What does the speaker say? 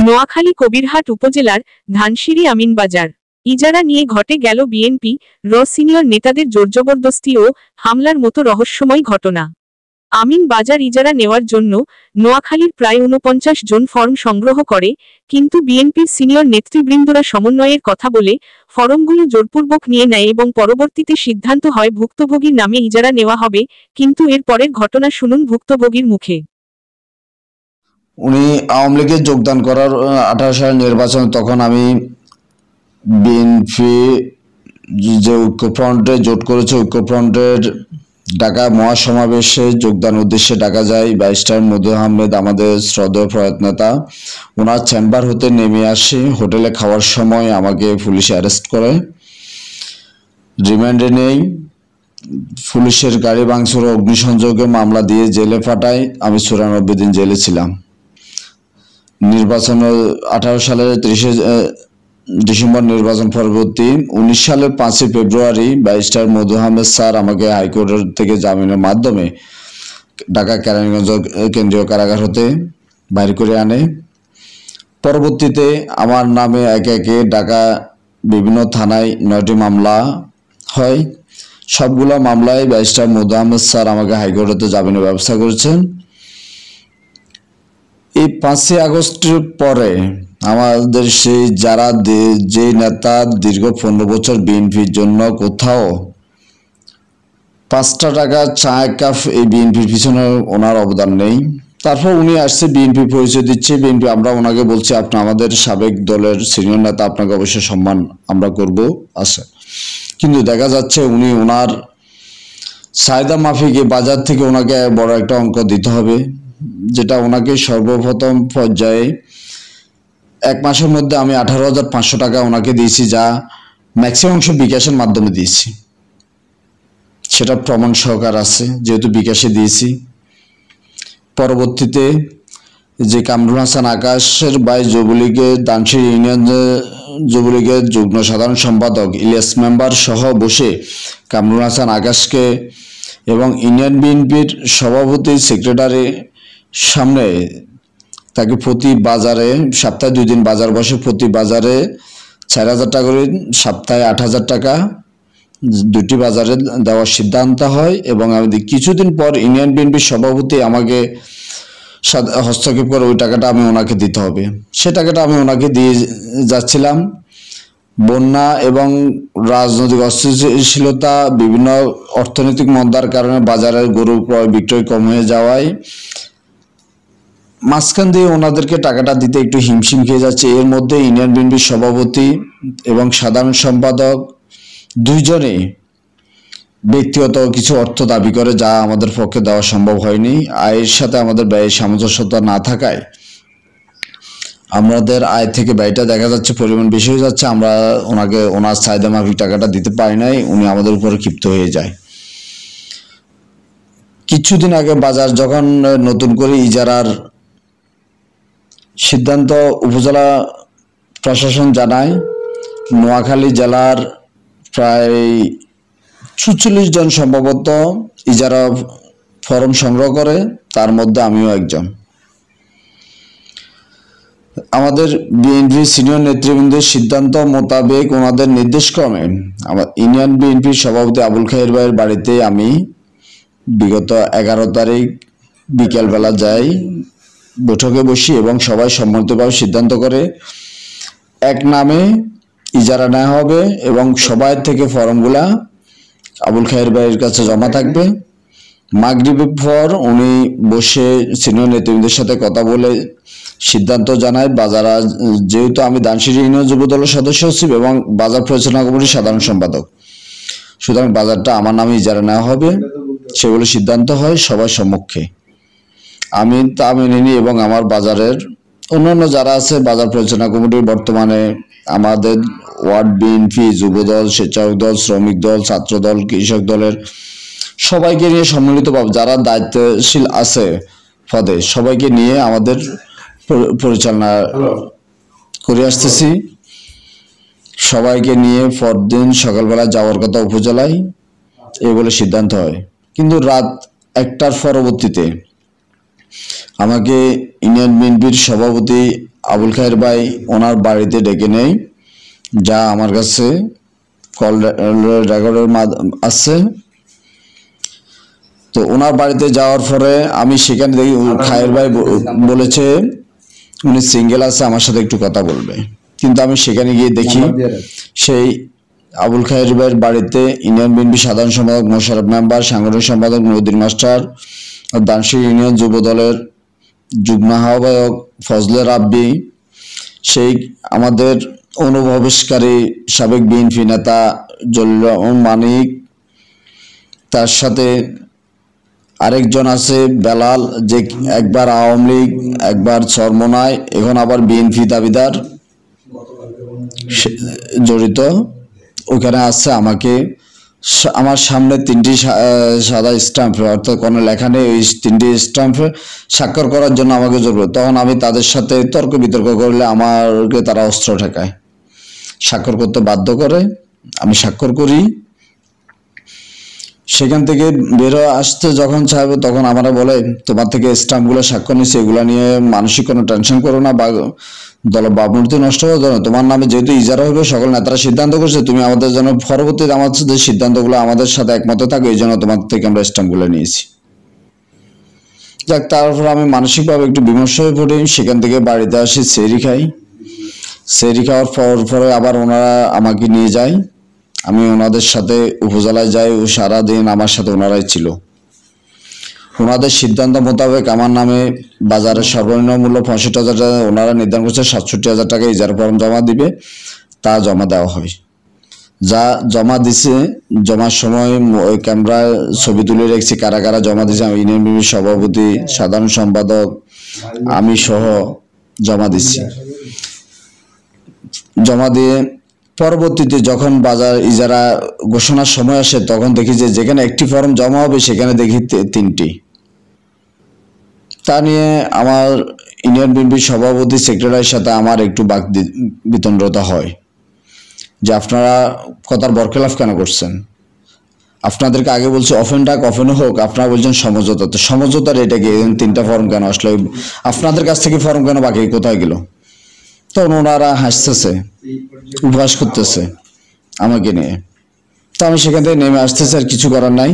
নোয়াখালী কবিরহাট উপজেলার ধানসিঁড়ি আমিনবাজার ইজারা নিয়ে ঘটে গেল বিএনপি সিনিয়র নেতাদের জোরজবরদস্তি ও হামলার মতো রহস্যময় ঘটনা। আমিনবাজার ইজারা নেওয়ার জন্য নোয়াখালীর প্রায় ৪৯ জন ফর্ম সংগ্রহ করে, কিন্তু বিএনপির সিনিয়র নেতৃবৃন্দরা সমন্বয়ের কথা বলে ফরমগুলো জোরপূর্বক নিয়ে নেয় এবং পরবর্তীতে সিদ্ধান্ত হয় ভুক্তভোগীর নামে ইজারা নেওয়া হবে। কিন্তু এর পরের ঘটনা শুনুন ভুক্তভোগীর মুখে। উনি আওয়ামী লীগে যোগদান করার 18 সালের নির্বাচন, তখন আমি বিএনপি যে ঐক্যফ্রন্টে জোট করেছে, ঐক্যফ্রন্টের ঢাকা মহাসমাবেশে যোগদান উদ্দেশ্যে ঢাকা যাই। ব্যারিস্টার মধু আহমেদ আমাদের শ্রদ্ধেয় প্রয়াত নেতা, ওনার চেম্বার হতে নেমে আসি। হোটেলে খাওয়ার সময় আমাকে পুলিশ অ্যারেস্ট করে, রিমান্ডে নেই। পুলিশের গাড়ি ভাঙচুর ও অগ্নিসংযোগে মামলা দিয়ে জেলে পাঠায়। আমি 94 দিন জেলে ছিলাম। নির্বাচন 18 সালের 30 ডিসেম্বর নির্বাচন পরবর্তী 19 সালের 5 ফেব্রুয়ারি ব্যারিস্টার মধু আহমেদ স্যার আমাকে হাইকোর্টের থেকে জামিনের মাধ্যমে ঢাকা কেরানীগঞ্জ কেন্দ্রীয় কারাগার হতে বাইর করে আনে। পরবর্তীতে আমার নামে একে একে ঢাকা বিভিন্ন থানায় 9টি মামলা হয়। সবগুলো মামলায় ব্যারিস্টার মধু আহমেদ স্যার আমাকে হাইকোর্ট হতে জামিনের ব্যবস্থা করেছেন। এই 5 আগস্টের পরে আমাদের সেই যারা যে নেতা দীর্ঘ 15 বছর বিএনপির জন্য কোথাও 5 টাকা চা এক কাপ, এই বিএনপির পিছনে ওনার অবদান নেই। তারপর উনি আসছে, বিএনপি পরিচয় দিচ্ছে, বিএনপি। আমরা ওনাকে বলছি আপনি আমাদের সাবেক দলের সিনিয়র নেতা, আপনাকে অবশ্যই সম্মান আমরা করব আছে। কিন্তু দেখা যাচ্ছে উনি ওনার চাহিদা মাফিক বাজার থেকে ওনাকে বড় একটা অঙ্ক দিতে হবে, যেটা ওনাকে সর্বপ্রথম পর্যায়ে 1 মাসের মধ্যে আমি 18,500 টাকা ওনাকে দিয়েছি, যা ম্যাক্সিমাম অংশ বিকাশের মাধ্যমে দিয়েছি। সেটা প্রমাণ সহকার আছে, যেহেতু বিকাশে দিয়েছি। পরবর্তীতে যে কামরুল হাসান আকাশের ভাই যুবলীগের ধানসিঁড়ি ইউনিয়ন যুবলীগের যুগ্ম সাধারণ সম্পাদক ইলিয়াস মেম্বার সহ বসে কামরুল হাসান আকাশকে এবং ইউনিয়ন বিএনপির সভাপতি সেক্রেটারি সামনে তাকে প্রতি বাজারে, সপ্তাহে 2 দিন বাজার বসে, প্রতি বাজারে 4,000 টাকা করে, সপ্তাহে 8,000 টাকা 2টি বাজারে দেওয়ার সিদ্ধান্ত হয়। এবং আমি কিছুদিন পর ইউনিয়ন বিএনপির সভাপতি আমাকে হস্তক্ষেপ করে ওই টাকাটা আমি ওনাকে দিতে হবে। সে টাকাটা আমি ওনাকে দিয়ে যাচ্ছিলাম। বন্যা এবং রাজনৈতিক অস্থিতিশীলতা, বিভিন্ন অর্থনৈতিক মন্দার কারণে বাজারের গরু ক্রয় বিক্রয় কম হয়ে যাওয়ায় মাঝখান দিয়ে ওনাদেরকে টাকাটা দিতে একটু হিমশিম খেয়ে যাচ্ছে। এর মধ্যে ইউনিয়ন বিএনপির সভাপতি এবং সাধারণ সম্পাদক দুইজনে ব্যক্তিগত কিছু অর্থ দাবি করে, যা আমাদের পক্ষে দেওয়া সম্ভব হয়নি। আয়ের সাথে আমাদের ব্যয়ের সামঞ্জস্যতা না থাকায় আমাদের আয় থেকে ব্যয়টা দেখা যাচ্ছে পরিমাণ বেশি হয়ে যাচ্ছে। আমরা ওনাকে ওনার চাহিদা মাফিক টাকাটা দিতে পারি নাই। উনি আমাদের উপরে ক্ষিপ্ত হয়ে যায়। কিছুদিন আগে বাজার যখন নতুন করে ইজারার সিদ্ধান্ত উপজেলা প্রশাসন জানায়, নোয়াখালী জেলার প্রায় 46 জন সম্ভবত ইজারা ফরম সংগ্রহ করে, তার মধ্যে আমিও একজন। আমাদের বিএনপি সিনিয়র নেতৃবৃন্দের সিদ্ধান্ত মোতাবেক ওনাদের নির্দেশক্রমে আমার ইউনিয়ন বিএনপির সভাপতি আবুল খায়ের ভাইয়ের বাড়িতে আমি বিগত 11 তারিখ বিকেলবেলা যাই, বৈঠকে বসি এবং সবাই সম্মিলিতভাবে সিদ্ধান্ত করে এক নামে ইজারা নেওয়া হবে এবং সবাই থেকে ফর্মগুলা আবুল খায়ের ভাইয়ের কাছে জমা থাকবে। মাগরিবের পর উনি বসে সিনিয়র নেতৃবৃন্দের সাথে কথা বলে সিদ্ধান্ত জানায়। বাজার, যেহেতু আমি ধানসিঁড়ি ইউনিয়ন যুব দলের সদস্য সচিব এবং বাজার পরিচালনা কমিটির সাধারণ সম্পাদক, সুতরাং বাজারটা আমার নামে ইজারা নেওয়া হবে, সেগুলো সিদ্ধান্ত হয় সবার সম্মুখে। আমি তা মেনে নিই এবং আমার বাজারের অন্যান্য যারা আছে বাজার পরিচালনা কমিটির, বর্তমানে আমাদের ওয়ার্ড বিএনপি, যুবদল, স্বেচ্ছাসেবক দল, শ্রমিক দল, ছাত্র দল, কৃষক দলের সবাইকে নিয়ে সম্মিলিতভাবে যারা দায়িত্বশীল আছে পদে সবাইকে নিয়ে আমাদের পরিচালনা করে আসতেছি। সবাইকে নিয়ে পরদিন সকালবেলা যাওয়ার কথা উপজেলায়, এই বলে সিদ্ধান্ত হয়। কিন্তু রাত 1টার পরবর্তীতে আমাকে ইউনিয়ন বিএনপির সভাপতি আবুল খায়ের ভাই ওনার বাড়িতে ডেকে নেই, যা আমার কাছে কল রেকর্ডের আছে। তো ওনার বাড়িতে যাওয়ার পরে আমি সেখানে দেখি খায়ের ভাই বলেছে উনি সিঙ্গেল আছে, আমার সাথে একটু কথা বলবে। কিন্তু আমি সেখানে গিয়ে দেখি সেই আবুল খায়ের ভাইয়ের বাড়িতে ইউনিয়ন বিএনপি সাধারণ সম্পাদক মোশাররফ মেম্বার, সাংগঠনিক সম্পাদক নদীর মাস্টার, দানশিরি ইউনিয়ন যুব দলের যুগ্ম আহ্বায়ক ফজলে রাব্বি, সেই আমাদের অনুপ্রবেশকারী সাবেক বিএনপি নেতা জলিল রহমান মানিক, তার সাথে আরেকজন আছে বেলাল, যে একবার আওয়ামী লীগ একবার চরমোনায় এখন আবার বিএনপি দাবিদার জড়িত। ওখানে আছে আমাকে আমার সামনে 3টি সাদা স্ট্যাম্প, অর্থাৎ কোনো লেখা নেই, ওই 3টি স্ট্যাম্পে স্বাক্ষর করার জন্য আমাকে জরুরি। তখন আমি তাদের সাথে তর্ক বিতর্ক করলে আমাকে তারা অস্ত্র ঠেকায়, স্বাক্ষর করতে বাধ্য করে। আমি স্বাক্ষর করি। সেখান থেকে বেরো আসতে যখন চাইবো তখন আমরা বলে তোমার থেকে স্ট্যাম্পগুলো স্বাক্ষর নিচ্ছে, এগুলো নিয়ে মানসিক কোনো টেনশন করো না, বা দল ভাবমূর্তি নষ্ট হওয়ার জন্য তোমার নামে যেহেতু ইজারা হবে, সকল নেতারা সিদ্ধান্ত করছে তুমি আমাদের জন্য পরবর্তীতে আমাদের সিদ্ধান্তগুলো আমাদের সাথে একমত থাকো, এই জন্য তোমার থেকে আমরা স্ট্যাম্পগুলো নিয়েছি। যাক, তারপর আমি মানসিকভাবে একটু বিমর্ষ হয়ে পড়ি। সেখান থেকে বাড়িতে আসি, সেরি খাই। সেরি খাওয়ার পরে আবার ওনারা আমাকে নিয়ে যায়, আমি ওনাদের সাথে উপজেলায় যাই। ও সারাদিন আমার সাথে ওনারাই ছিল। ওনাদের সিদ্ধান্ত মোতাবেক আমার নামে বাজারের সর্বনিম্ন মূল্য 65,000 টাকা, ওনারা নির্ধারণ করছে 67,000 টাকা ইজারা ফর্ম জমা দিবে, তা জমা দেওয়া হয়। যা জমা দিছে, জমার সময় ওই ক্যামেরায় ছবি তুলে রেখেছি কারা কারা জমা দিছে। আমি ইউনিয়ন বিএনপির সভাপতি, সাধারণ সম্পাদক, আমি সহ জমা দিচ্ছি। জমা দিয়ে পরবর্তীতে যখন বাজার ইজারা ঘোষণার সময় আসে তখন দেখি যে যেখানে একটি ফর্ম জমা হবে সেখানে দেখি 3টি। তা নিয়ে আমার ইউনিয়ন বিএনপির সভাপতি সেক্রেটারির সাথে আমার একটু বাক বিতণ্ডতা হয় যে আপনারা কথার বরখেলাপ কেন করছেন, আপনাদেরকে আগে বলছি অফেন ডাক অফেন হোক, আপনারা বলছেন সমঝোতা, তো সমঝোতার এটা কি 3টা ফর্ম কেন আসলে, আপনাদের কাছ থেকে ফর্ম কেন বাকি কোথায় গেল? তখন ওনারা হাসতেছে, উপহাস করতেছে আমাকে নিয়ে। তো আমি সেখান থেকে নেমে আসতেছি, আর কিছু করার নাই।